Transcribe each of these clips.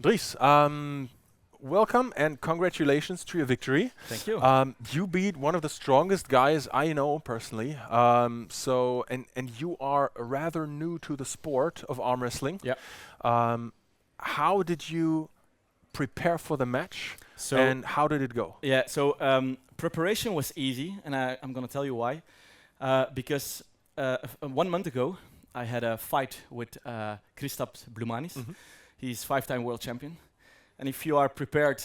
Dries, welcome and congratulations to your victory. Thank you. You beat one of the strongest guys I know personally. And you are rather new to the sport of arm wrestling. Yeah. How did you prepare for the match? And how did it go? Yeah. So preparation was easy, and I'm going to tell you why. Because 1 month ago, I had a fight with Kristaps Blumanis. He's 5-time world champion. And if you are prepared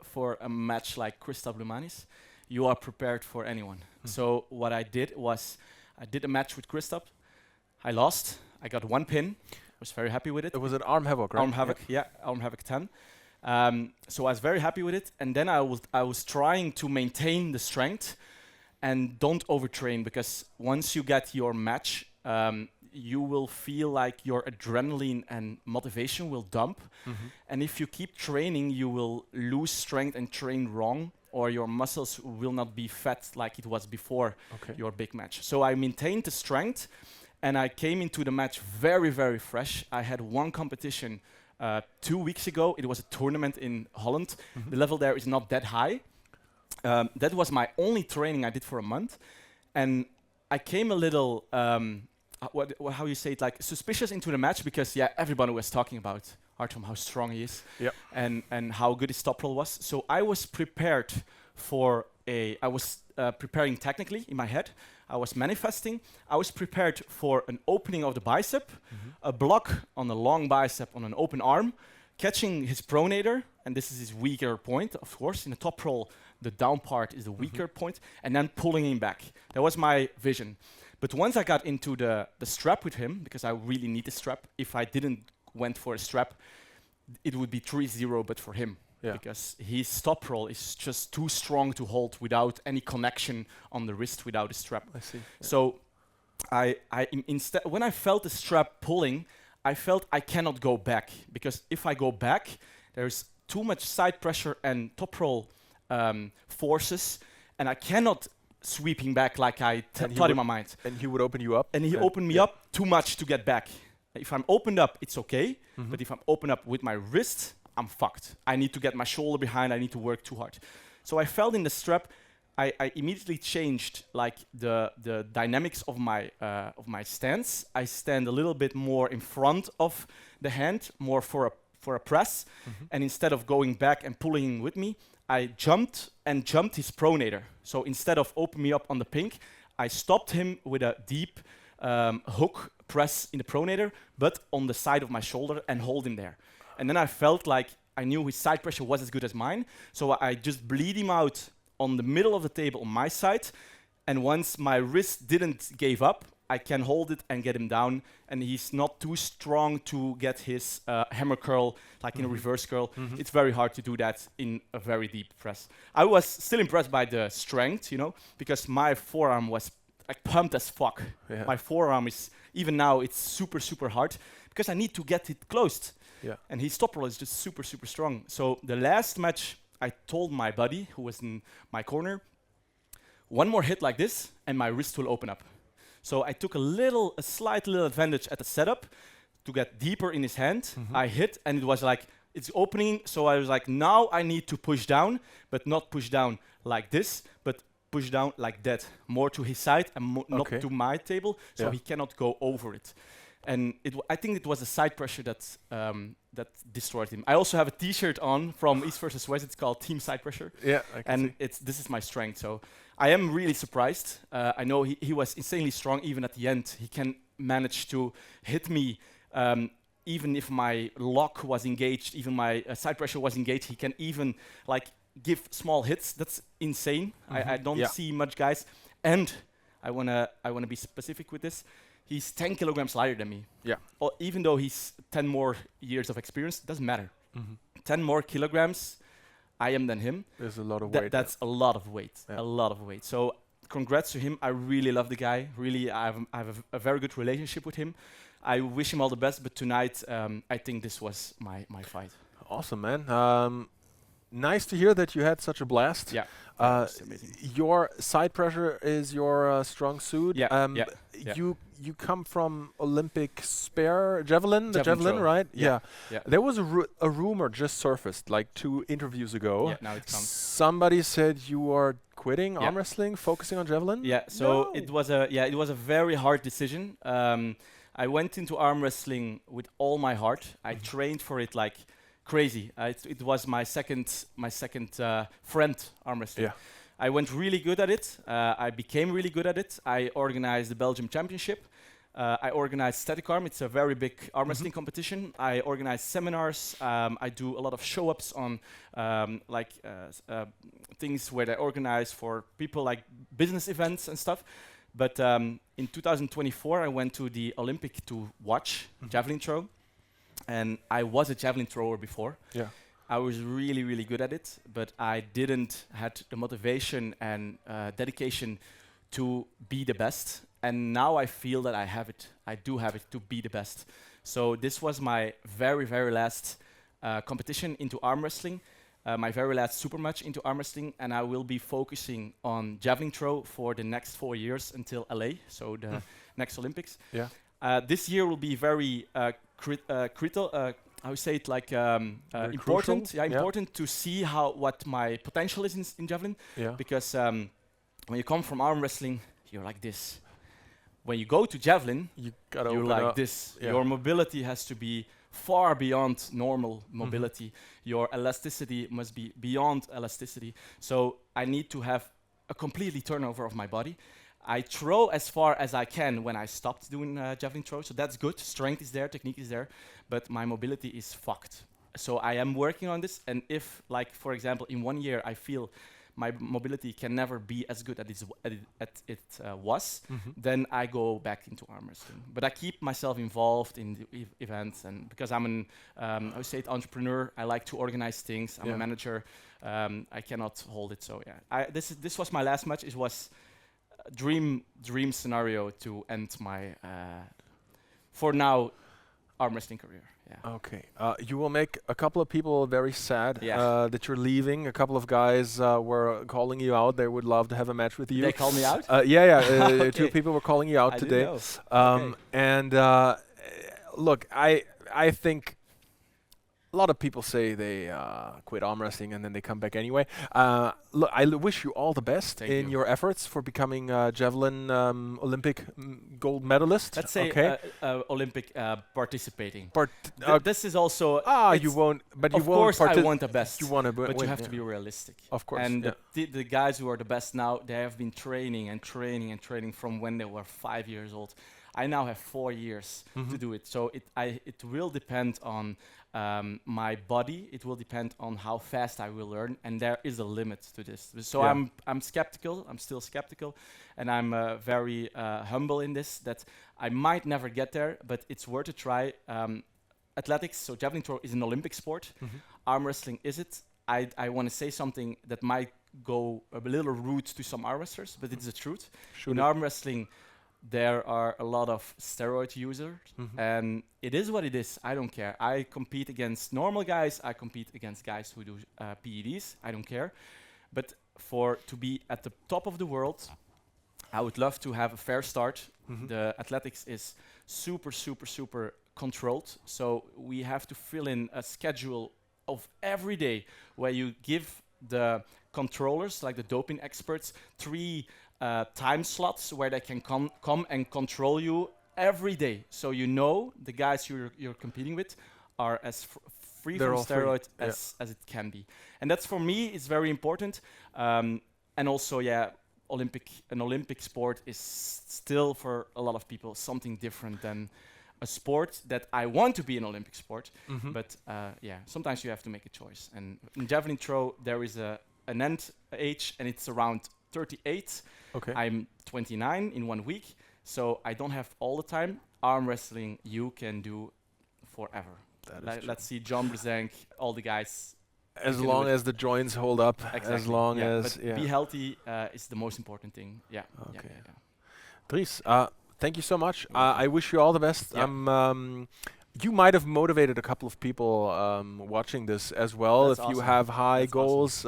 for a match like Kristaps Blumanis, you are prepared for anyone. So what I did was, I did a match with Kristaps. I lost. I got 1 pin. I was very happy with it. It was an Arm Havoc, right? Arm Havoc, yeah, Arm Havoc 10. So I was very happy with it. And then I was trying to maintain the strength and don't overtrain, because once you get your match, you will feel like your adrenaline and motivation will dump. And if you keep training, you will lose strength and train wrong, or your muscles will not be fat like it was before your big match. So I maintained the strength, and I came into the match very, very fresh. I had 1 competition 2 weeks ago. It was a tournament in Holland. The level there is not that high. That was my only training I did for a month. And I came a little, how you say it, like suspicious into the match, because everybody was talking about Artem, how strong he is, and how good his top roll was. So I was prepared for I was preparing technically in my head. I was manifesting. I was prepared for an opening of the bicep, a block on a long bicep on an open arm, catching his pronator, and this is his weaker point, of course. In the top roll, the down part is the weaker point, and then pulling him back. That was my vision. But once I got into the strap with him, because I really need the strap, if I didn't went for a strap, it would be 3-0, but for him. Because his top roll is just too strong to hold without any connection on the wrist, without a strap. I see. So instead, when I felt the strap pulling, I felt I cannot go back, because if I go back, there's too much side pressure and top roll forces, and I cannot sweeping back like I thought in my mind. And he would open you up? And he opened me up too much to get back. If I'm opened up, it's okay. But if I'm opened up with my wrist, I'm fucked. I need to get my shoulder behind. I need to work too hard. So I felt in the strap. I immediately changed like the dynamics of my stance. I stand a little bit more in front of the hand, more for a press. And instead of going back and pulling him with me, I jumped his pronator. So instead of opening me up on the pink, I stopped him with a deep hook press in the pronator, but on the side of my shoulder, and hold him there. And then I felt like I knew his side pressure was as good as mine. So I just bleed him out on the middle of the table on my side. And once my wrist didn't give up, I can hold it and get him down. And he's not too strong to get his hammer curl, like in a reverse curl. It's very hard to do that in a very deep press. I was still impressed by the strength, because my forearm was like pumped as fuck. My forearm is, even now, it's super, super hard, because I need to get it closed. And his top roll is just super, super strong. So the last match, I told my buddy, who was in my corner, 1 more hit like this, and my wrist will open up. So I took a slight little advantage at the setup to get deeper in his hand. I hit, and it was like, it's opening. So I was like, now I need to push down, but not push down like this, but push down like that, more to his side and not to my table, so he cannot go over it. And I think it was the side pressure that destroyed him. I also have a T-shirt on from East vs. West. It's called Team Side Pressure. And this is my strength. So I am really surprised. I know he was insanely strong. Even at the end, he can manage to hit me. Even if my lock was engaged, even my side pressure was engaged, he can even like give small hits. That's insane. I don't see much guys. And I wanna be specific with this. He's 10 kilograms lighter than me. Or even though he's 10 more years of experience, it doesn't matter. 10 more kilograms, I am than him. There's a lot of weight. That's a lot of weight. A lot of weight. So congrats to him. I really love the guy. Really, I have a very good relationship with him. I wish him all the best. But tonight, I think this was my fight. Awesome, man. Nice to hear that you had such a blast. That's amazing. Your side pressure is your strong suit. you come from Olympic javelin, the javelin, throw. right? Yeah. There was a rumor just surfaced like 2 interviews ago. Yeah, now it comes. Somebody said you are quitting arm wrestling, focusing on javelin. Yeah, so it was a very hard decision. I went into arm wrestling with all my heart. I trained for it like crazy. It was my second friend, arm wrestling. Yeah. I went really good at it. I became really good at it. I organized the Belgium Championship. I organized Static Arm. It's a very big arm wrestling competition. I organize seminars. I do a lot of show-ups on things where they organize for people, like business events and stuff. But in 2024, I went to the Olympic to watch javelin throw. And I was a javelin thrower before. Yeah. I was really, really good at it, but I didn't had the motivation and dedication to be the best. And now I feel that I have it. I do have it to be the best. So this was my very, very last competition into arm wrestling, my very last super match into arm wrestling, and I will be focusing on javelin throw for the next 4 years until LA, so the next Olympics. Yeah. This year will be very critical. I would say it like important. Crucial. Yeah, important to see what my potential is in javelin. Yeah. Because when you come from arm wrestling, you're like this. When you go to javelin, you're like this. Yeah. Your mobility has to be far beyond normal mobility. Your elasticity must be beyond elasticity. So I need to have a completely turnover of my body. I throw as far as I can when I stopped doing javelin throw, so that's good. Strength is there, technique is there, but my mobility is fucked. So I am working on this, and if, like, for example, in 1 year I feel my mobility can never be as good as it was, then I go back into arm wrestling. But I keep myself involved in the events, and because I'm an I would say entrepreneur, I like to organize things. I'm a manager. I cannot hold it. So yeah, this was my last match. It was dream scenario to end my for now arm wrestling career. Yeah. Okay. You will make a couple of people very sad that you're leaving. A couple of guys were calling you out. They would love to have a match with you. They call me out? Yeah. Okay. 2 people were calling you out I today. didn't know. And look, I think a lot of people say they quit arm wrestling and then they come back anyway. Look, I wish you all the best in your efforts for becoming javelin Olympic gold medalist. Let's say Olympic participating. This is also you won't. But you of won't. Of course, I want the best. You want to but you have to be realistic. Of course. And the guys who are the best now, they have been training and training and training from when they were 5 years old. I now have 4 years to do it. So it will depend on my body. It will depend on how fast I will learn, and there is a limit to this. So I'm skeptical. I'm still skeptical, and I'm very humble in this that I might never get there, but it's worth a try. Athletics, so javelin throw is an Olympic sport. Arm wrestling is it. I want to say something that might go a little rude to some arm wrestlers, but it's the truth. In arm wrestling, there are a lot of steroid users, and it is what it is. I don't care. I compete against normal guys. I compete against guys who do PEDs. I don't care. But to be at the top of the world, I would love to have a fair start. The athletics is super, super, super controlled. So we have to fill in a schedule of every day where you give the controllers, like the doping experts, 3 time slots where they can come and control you every day. So you know the guys you're competing with are as free from steroid as it can be. And that's, for me, is very important. And also, an Olympic sport is still, for a lot of people, something different than a sport that I want to be an Olympic sport. But sometimes you have to make a choice. And in javelin throw, there is an end age, and it's around 38. Okay. I'm 29 in 1 week, so I don't have all the time. Arm wrestling, you can do forever. Let's see John Brzenk, all the guys. As long as the joints hold up. Exactly. As long as be healthy is the most important thing. Yeah. Okay. Yeah. Dries, thank you so much. I wish you all the best. Yeah. you might have motivated a couple of people watching this as well. That's If you awesome. have high That's goals,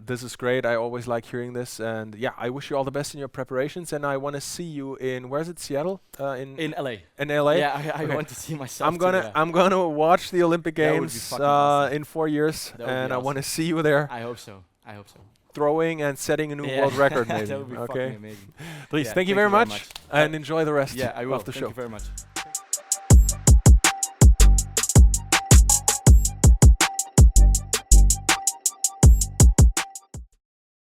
this is great. I always like hearing this. And yeah, I wish you all the best in your preparations. And I want to see you in, where is it, Seattle? In LA. In LA? Yeah, I Okay. want to see myself. I'm gonna watch the Olympic That would be Games fucking awesome. in 4 years, That would be and I want to awesome. see you there I hope so. I hope so. throwing and setting a new world record. Maybe. That would be fucking Okay. amazing. Please, Yeah, thank you very much, and enjoy the rest Yeah, I will. of the Thank show. you very much.